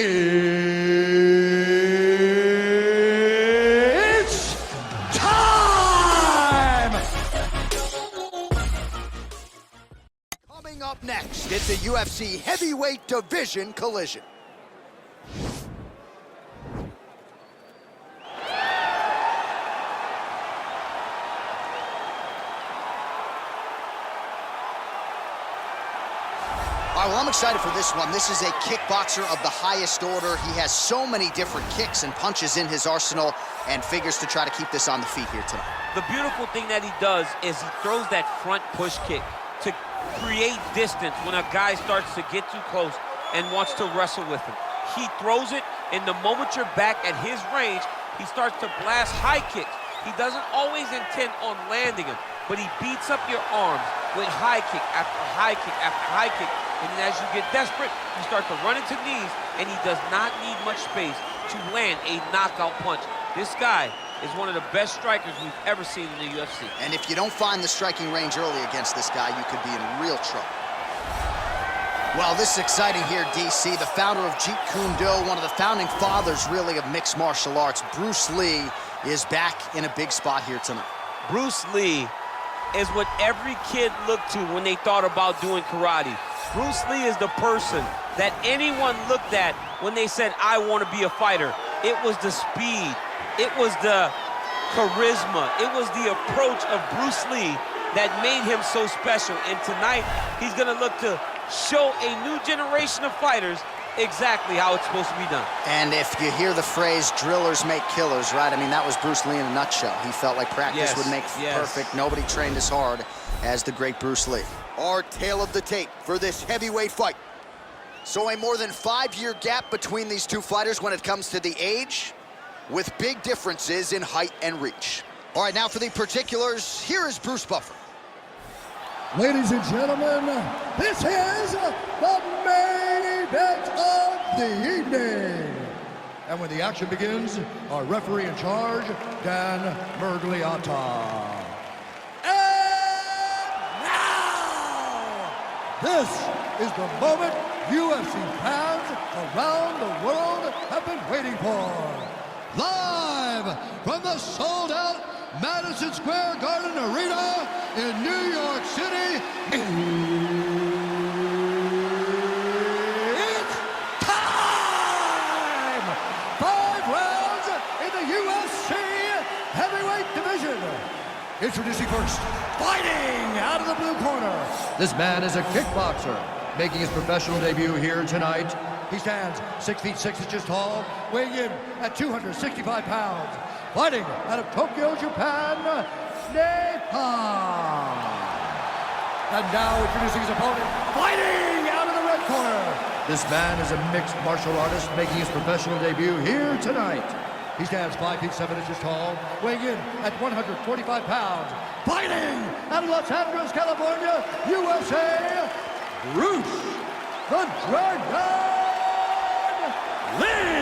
It's time! Coming up next, it's a UFC heavyweight division collision. All right, well, I'm excited for this one. This is a kickboxer of the highest order. He has so many different kicks and punches in his arsenal and figures to try to keep this on the feet here tonight. The beautiful thing that he does is he throws that front push kick to create distance when a guy starts to get too close and wants to wrestle with him. He throws it, and the moment you're back at his range, he starts to blast high kicks. He doesn't always intend on landing them, but he beats up your arms with high kick after high kick after high kick. And then as you get desperate, you start to run into knees, and he does not need much space to land a knockout punch. This guy is one of the best strikers we've ever seen in the UFC. And if you don't find the striking range early against this guy, you could be in real trouble. Well, this is exciting here, DC. The founder of Jeet Kune Do, one of the founding fathers, really, of mixed martial arts, Bruce Lee, is back in a big spot here tonight. Bruce Lee is what every kid looked to when they thought about doing karate. Bruce Lee is the person that anyone looked at when they said, I want to be a fighter. It was the speed. It was the charisma. It was the approach of Bruce Lee that made him so special. And tonight, he's going to look to show a new generation of fighters exactly how it's supposed to be done. And if you hear the phrase, drillers make killers, right? I mean, that was Bruce Lee in a nutshell. He felt like practice would make perfect. Nobody trained as hard as the great Bruce Lee. Our tale of the tape for this heavyweight fight. So a more than 5-year gap between these two fighters when it comes to the age, with big differences in height and reach. All right, now for the particulars, here is Bruce Buffer. Ladies and gentlemen, this is the main event of the evening. And when the action begins, our referee in charge, Dan Mergliata. And now, this is the moment UFC fans around the world have been waiting for. Live from the sold-out Madison Square Garden Arena in New York City, it's time! 5 rounds in the UFC heavyweight division. Introducing first, fighting out of the blue corner. This man is a kickboxer, making his professional debut here tonight. He stands 6 feet 6 inches tall, weighing in at 265 pounds. Fighting out of Tokyo, Japan, Nepal. And now introducing his opponent, fighting out of the red corner. This man is a mixed martial artist making his professional debut here tonight. He stands 5 feet 7 inches tall, weighing in at 145 pounds. Fighting out of Los Angeles, California, USA, Bruce the Dragon Lee.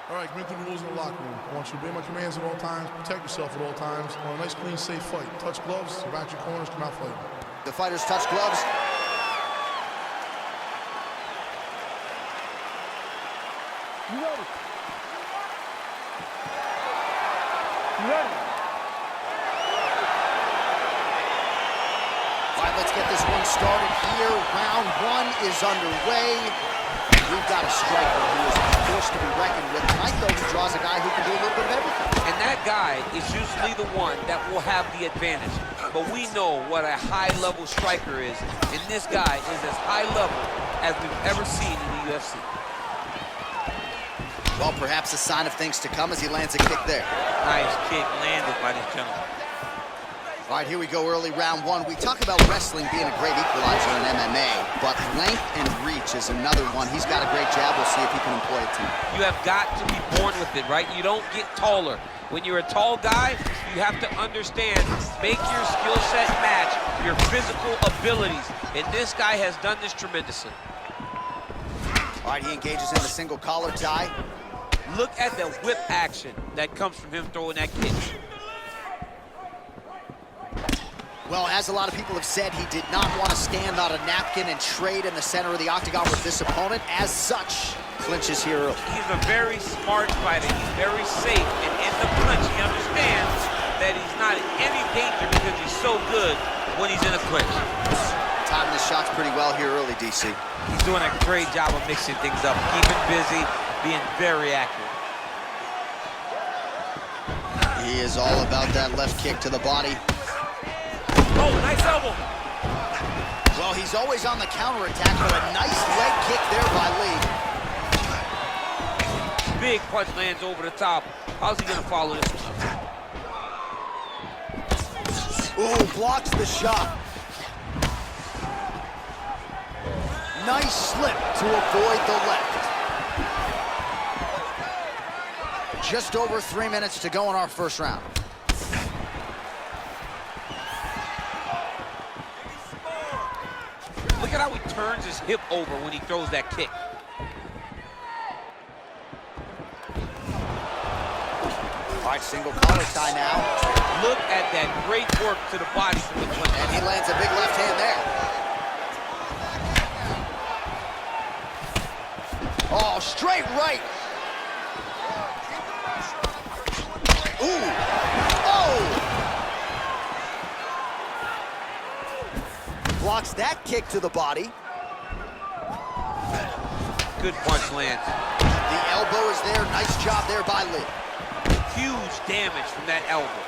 All right, commit to the rules in the locker room. I want you to obey my commands at all times, protect yourself at all times. I want a nice, clean, safe fight. Touch gloves, back your corners, come out fighting. The fighters touch gloves. You ready? You ready? All right, let's get this one started here. Round 1 is underway. We've got a striker who is a force to be reckoned with. Tonight, though, he draws a guy who can do a little bit of everything. And that guy is usually the one that will have the advantage. But we know what a high-level striker is, and this guy is as high-level as we've ever seen in the UFC. Well, perhaps a sign of things to come as he lands a kick there. Nice kick landed by this gentleman. All right, here we go, early round 1. We talk about wrestling being a great equalizer in MMA, but length and reach is another one. He's got a great jab. We'll see if he can employ it tonight. You have got to be born with it, right? You don't get taller. When you're a tall guy, you have to understand, make your skill set match your physical abilities. And this guy has done this tremendously. All right, he engages in the single collar tie. Look at the whip action that comes from him throwing that kick. Well, as a lot of people have said, he did not want to stand on a napkin and trade in the center of the octagon with this opponent. As such, clinches here early. He's a very smart fighter. He's very safe. And in the clinch, he understands that he's not in any danger because he's so good when he's in a clinch. Timing the shots pretty well here early, DC. He's doing a great job of mixing things up, keeping busy, being very accurate. He is all about that left kick to the body. Oh, nice elbow. Well, he's always on the counterattack, but a nice leg kick there by Lee. Big punch lands over the top. How's he gonna follow this one? Ooh, blocks the shot. Nice slip to avoid the left. Just over 3 minutes to go in our first round. Look at how he turns his hip over when he throws that kick. All right, single collar tie now. Look at that great work to the body from the clinch. And he lands a big left hand there. Oh, straight right. Ooh. Oh! Blocks that kick to the body. Good punch lands. The elbow is there. Nice job there by Lee. Huge damage from that elbow.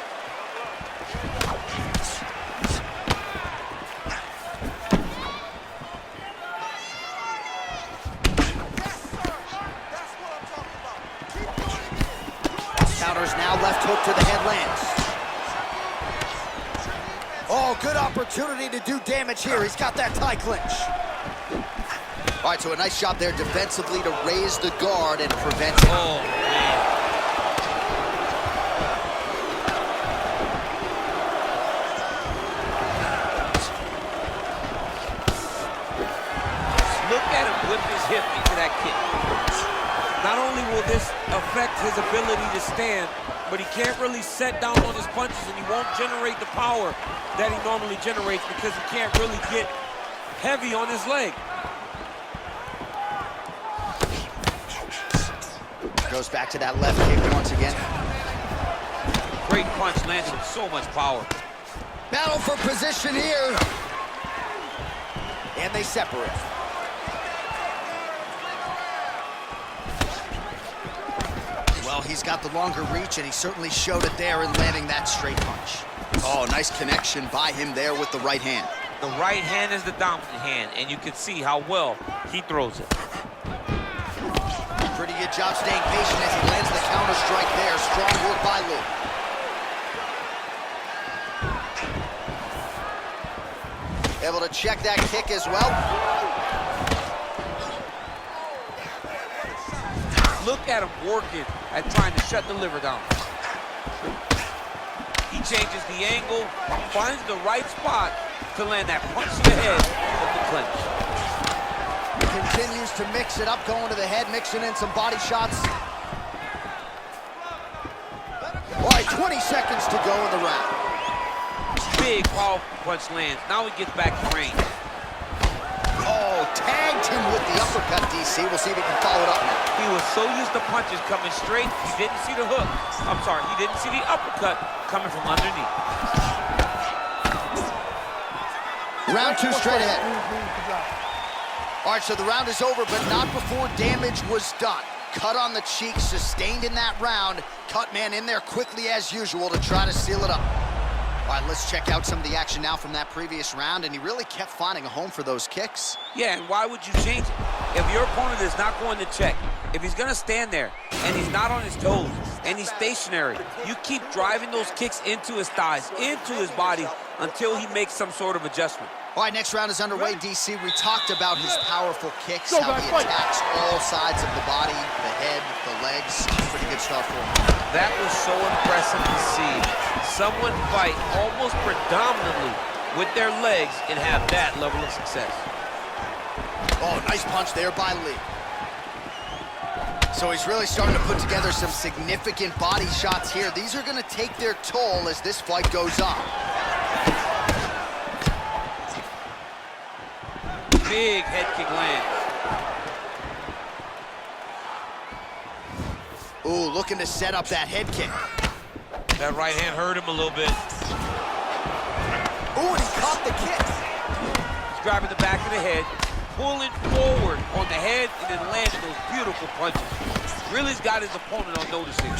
Counters now, left hook to the head lands. Oh, good opportunity to do damage here. He's got that tie clinch. All right, so a nice job there defensively to raise the guard and prevent it. Oh, man. Look at him whip his hip into that kick. Not only will this affect his ability to stand, but he can't really set down on his punches and he won't generate the power that he normally generates because he can't really get heavy on his leg. Goes back to that left kick once again. Great punch lands with so much power. Battle for position here. And they separate. Well, he's got the longer reach, and he certainly showed it there in landing that straight punch. Oh, nice connection by him there with the right hand. The right hand is the dominant hand, and you can see how well he throws it. Pretty good job staying patient as he lands the counter strike there. Strong work by Lee. Able to check that kick as well. Look at him working at trying to shut the liver down. He changes the angle, finds the right spot to land that punch to the head of the clinch. Continues to mix it up, going to the head, mixing in some body shots. All right, 20 seconds to go in the round. Big, powerful punch lands. Now he gets back to range. Oh, tagged him with the uppercut, DC. We'll see if he can follow it up now. He was so used to punches coming straight, he didn't see the hook. I'm sorry, he didn't see the uppercut coming from underneath. Round two straight ahead. All right, so the round is over, but not before damage was done. Cut on the cheek, sustained in that round. Cut man in there quickly as usual to try to seal it up. All right, let's check out some of the action now from that previous round, and he really kept finding a home for those kicks. Yeah, and why would you change it? If your opponent is not going to check, if he's gonna stand there and he's not on his toes and he's stationary, you keep driving those kicks into his thighs, into his body until he makes some sort of adjustment. All right, next round is underway, DC. We talked about his powerful kicks, how he attacks all sides of the body, the head, the legs. Pretty good start for him. That was so impressive to see. Someone fight almost predominantly with their legs and have that level of success. Oh, nice punch there by Lee. So he's really starting to put together some significant body shots here. These are going to take their toll as this fight goes on. Big head kick lands. Ooh, looking to set up that head kick. That right hand hurt him a little bit. Ooh, and he caught the kick. He's grabbing the back of the head, pulling forward on the head, and then landing those beautiful punches. Really's got his opponent on noticing.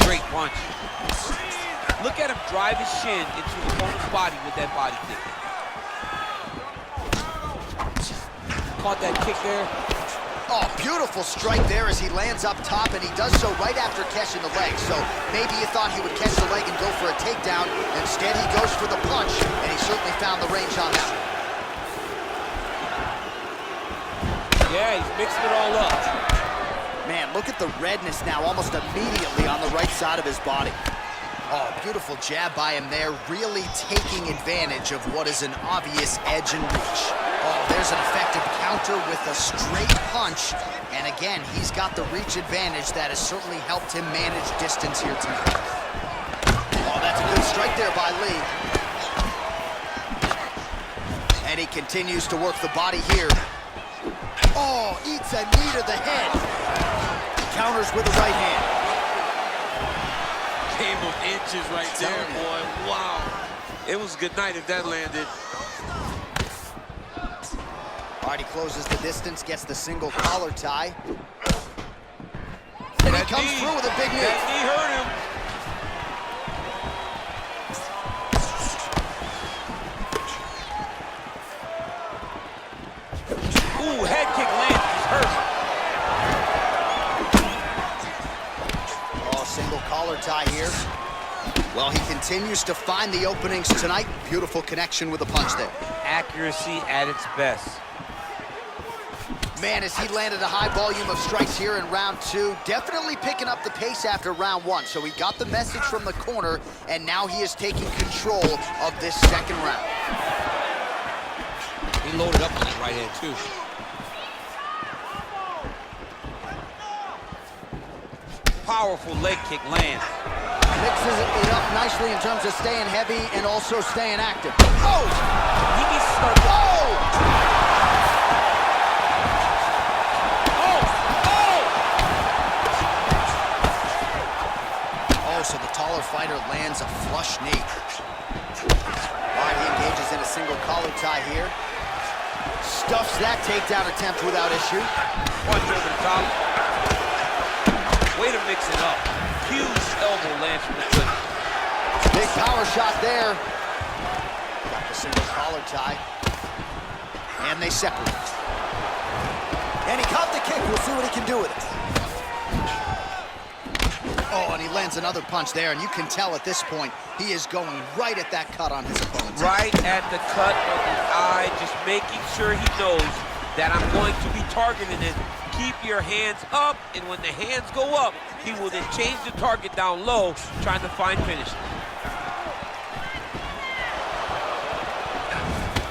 Great punch. Look at him drive his shin into the opponent's body with that body kick. Caught that kick there. Oh, beautiful strike there as he lands up top, and he does so right after catching the leg. So maybe you thought he would catch the leg and go for a takedown. Instead, he goes for the punch, and he certainly found the range on that. Yeah, he's mixing it all up. Man, look at the redness now almost immediately on the right side of his body. Oh, beautiful jab by him there, really taking advantage of what is an obvious edge and reach. Oh, there's an effective counter with a straight punch. And again, he's got the reach advantage that has certainly helped him manage distance here tonight. Oh, that's a good strike there by Lee. And he continues to work the body here. Oh, eats a knee to the head. Counters with the right hand. Game of inches right there, boy. Wow. It was good night if that landed. All right, he closes the distance, gets the single collar tie. And he comes through with a big knee. That knee hurt him. Ooh, head kick lands. He's hurt. Oh, single collar tie here. Well, he continues to find the openings tonight. Beautiful connection with the punch there. Accuracy at its best. Man, as he landed a high volume of strikes here in round two, definitely picking up the pace after round one. So he got the message from the corner, and now he is taking control of this second round. He loaded up on that right hand, too. Powerful leg kick lands. Mixes it up nicely in terms of staying heavy and also staying active. Oh! He needs to start. Oh! So the taller fighter lands a flush knee. All right, he engages in a single collar tie here. Stuffs that takedown attempt without issue. Punch over the top. Way to mix it up. Huge elbow lands from the foot. Big power shot there. Got the single collar tie. And they separate. And he caught the kick. We'll see what he can do with it. Oh, and he lands another punch there, and you can tell at this point, he is going right at that cut on his opponent. Right at the cut of the eye, just making sure he knows that I'm going to be targeting it. Keep your hands up, and when the hands go up, he will then change the target down low, trying to find finish.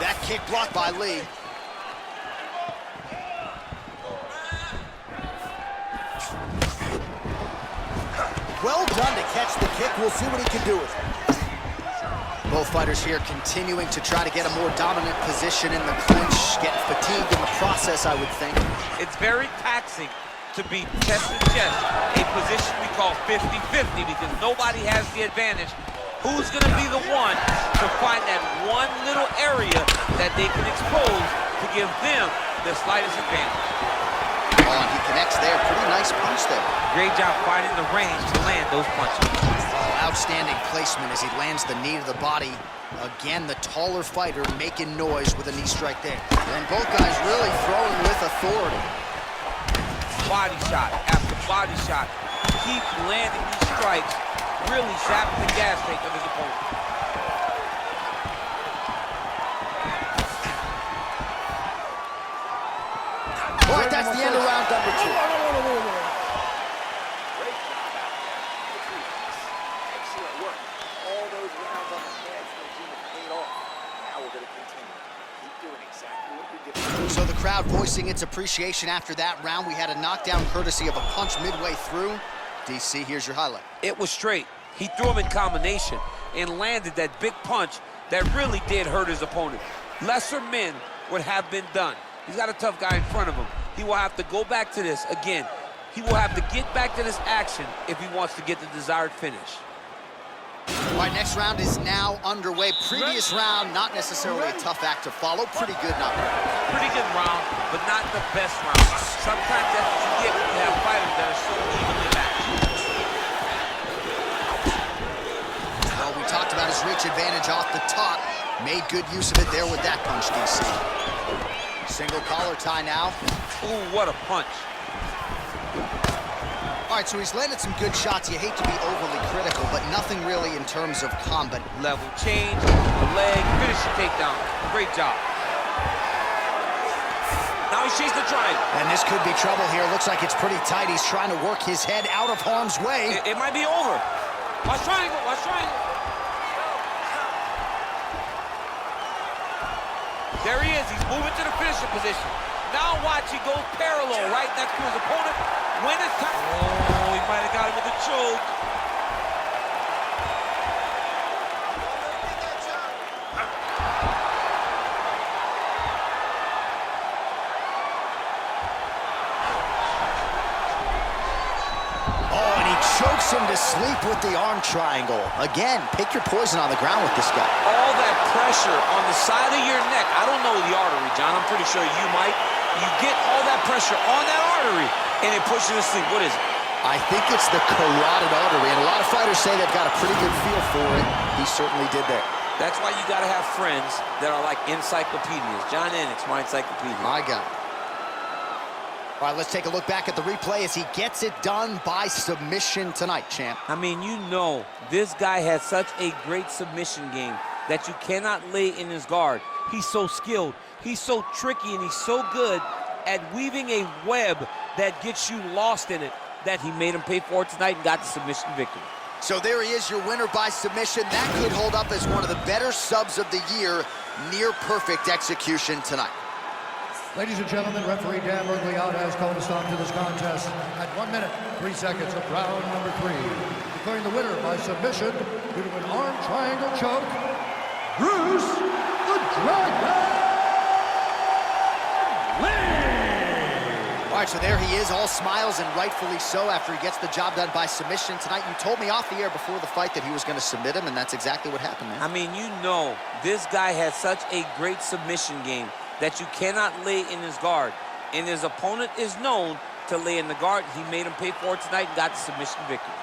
That kick blocked by Lee. Well done to catch the kick. We'll see what he can do with it. Both fighters here continuing to try to get a more dominant position in the clinch, getting fatigued in the process, I would think. It's very taxing to be chest to chest, a position we call 50-50 because nobody has the advantage. Who's going to be the one to find that one little area that they can expose to give them the slightest advantage? Oh, and he connects there. Pretty nice punch there. Great job finding the range to land those punches. Oh, outstanding placement as he lands the knee to the body. Again, the taller fighter making noise with a knee strike there. And both guys really throwing with authority. Body shot after body shot. Keep landing these strikes, really zapping the gas tank of his opponent. All right, that's the end of round number two. Excellent work. All those rounds on the hands of the team have paid off. Now we're going to continue. So the crowd voicing its appreciation after that round. We had a knockdown courtesy of a punch midway through. DC, here's your highlight. It was straight. He threw him in combination and landed that big punch that really did hurt his opponent. Lesser men would have been done. He's got a tough guy in front of him. He will have to go back to this again. He will have to get back to this action if he wants to get the desired finish. All right, next round is now underway. Previous round, not necessarily a tough act to follow. Pretty good, not bad. Pretty good round, but not the best round. Sometimes that's what you get when you have fighters that are so evenly matched. Well, we talked about his reach advantage off the top. Made good use of it there with that punch, DC. Single collar tie now. Ooh, what a punch. All right, so he's landed some good shots. You hate to be overly critical, but nothing really in terms of combat. Level change, the leg, finish the takedown. Great job. Now he shakes the triangle. And this could be trouble here. Looks like it's pretty tight. He's trying to work his head out of harm's way. It might be over. Watch triangle, watch triangle. There he is. He's moving to the finishing position. Now watch, he goes parallel right next to his opponent. When it's time. Oh, he might have got him with a choke. Oh, and he chokes him to sleep with the arm triangle. Again, pick your poison on the ground with this guy. All that pressure on the side of your neck. I don't know the artery, John. I'm pretty sure you might. You get all that pressure on that artery, and it pushes you to sleep. What is it? I think it's the carotid artery, and a lot of fighters say they've got a pretty good feel for it. He certainly did there. That's why you got to have friends that are like encyclopedias. John Ennick's my encyclopedia. My God. All right, let's take a look back at the replay as he gets it done by submission tonight, champ. I mean, you know, this guy has such a great submission game that you cannot lay in his guard. He's so skilled. He's so tricky, and he's so good at weaving a web that gets you lost in it that he made him pay for it tonight and got the submission victory. So there he is, your winner by submission. That could hold up as one of the better subs of the year. Near perfect execution tonight. Ladies and gentlemen, referee Dan Mergliotta has called a stop to this contest at 1 minute, 3 seconds of round number 3. Declaring the winner by submission due to an arm triangle choke, Bruce the Dragon Lee! All right, so there he is, all smiles and rightfully so after he gets the job done by submission tonight. You told me off the air before the fight that he was going to submit him, and that's exactly what happened, man. I mean, you know, this guy has such a great submission game that you cannot lay in his guard. And his opponent is known to lay in the guard. He made him pay for it tonight and got the submission victory.